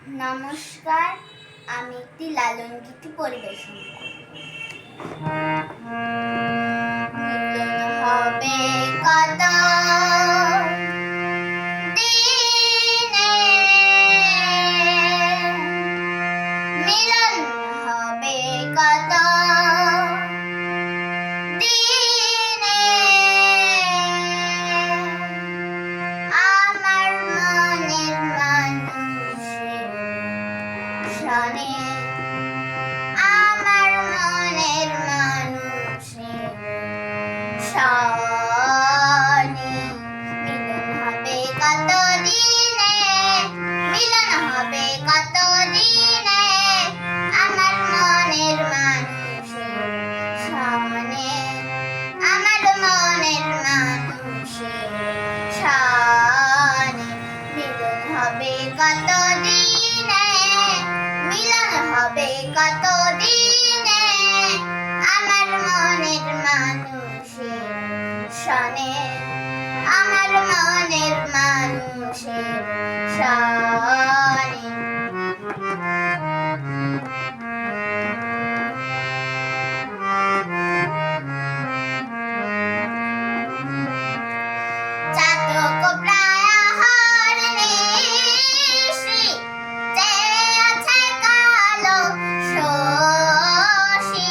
নমস্কার, আমি একটি লালন গীতি পরিবেশন করব। মিলন হবে কত দিনে, মিলন হবে কত দিনে, আমার মনের মানুষের সনে, আমার মনের মানুষের সনে। মিলন হবে কত দিনে, মিলন হবে কত দিনে, আমার মনের মানুষের সনে, আমার মনের মানুষের সনে। মিলন হবে কত দিনে, মিলন হবে কত দিনে, আমার মনের মানুষের সনে, আমার মনের মানুষের সনে। চাতক প্রায় আহার নিশি, চেয়ে আছে কালো শশী।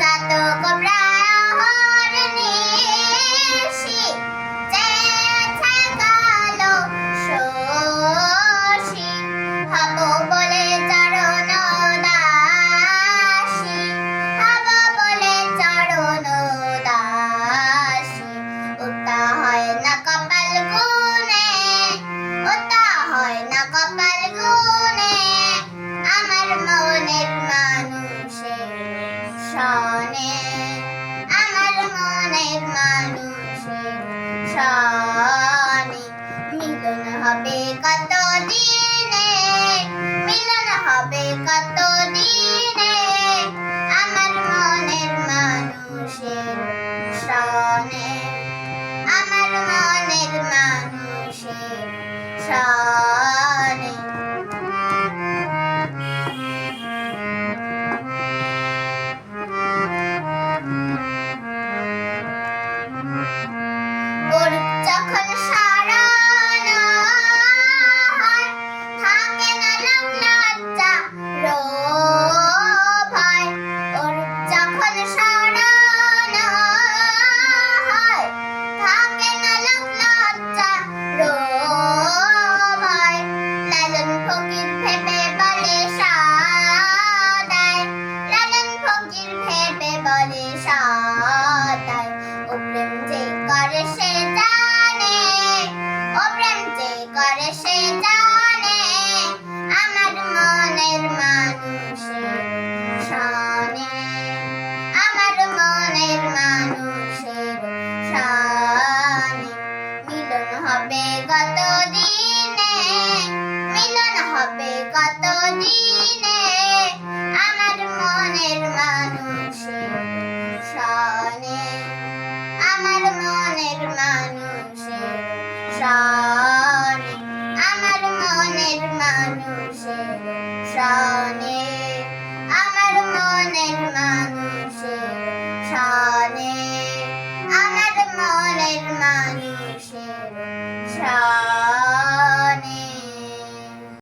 চাতক প্রায় আহার নিশি, চেয়ে আছে কালো শশী। হব বলে চরণ দাসী, হব বলে চরণ দাসী। ওটা হয় না কপাল গুনে, ওটা হয় না কপাল গুনে, আমার মনের মানুষের সনে, আমার মনের মানুষের সনে। মিলন হবে কত দিনে, মিলন হবে কত দিনে, আমার মনের মানুষের সনে, আমার মনের মানুষের সনে। ওর যখন সারানো হয়, থাকে না লোক লজ্জা ভয়। ওর যখন সারানো হয়, থাকে না লোক লজ্জা ভয়। লালন ফকির ভেবে বলে সদাই, লালন ফকির ভেবে বলে সদাই। ও প্রেম যে করে সে জানে, ও প্রেম যে করে সে জানে, আমার মনের মানুষের সনে, আমার মনের মানুষের সনে। মিলন হবে কত দিনে, মিলন হবে কত দিনে, আমার মনের মানুষের সনে, আমার মনের মানুষের সনে, আমার মনের মানুষের সনে, আমার মনের মানুষ।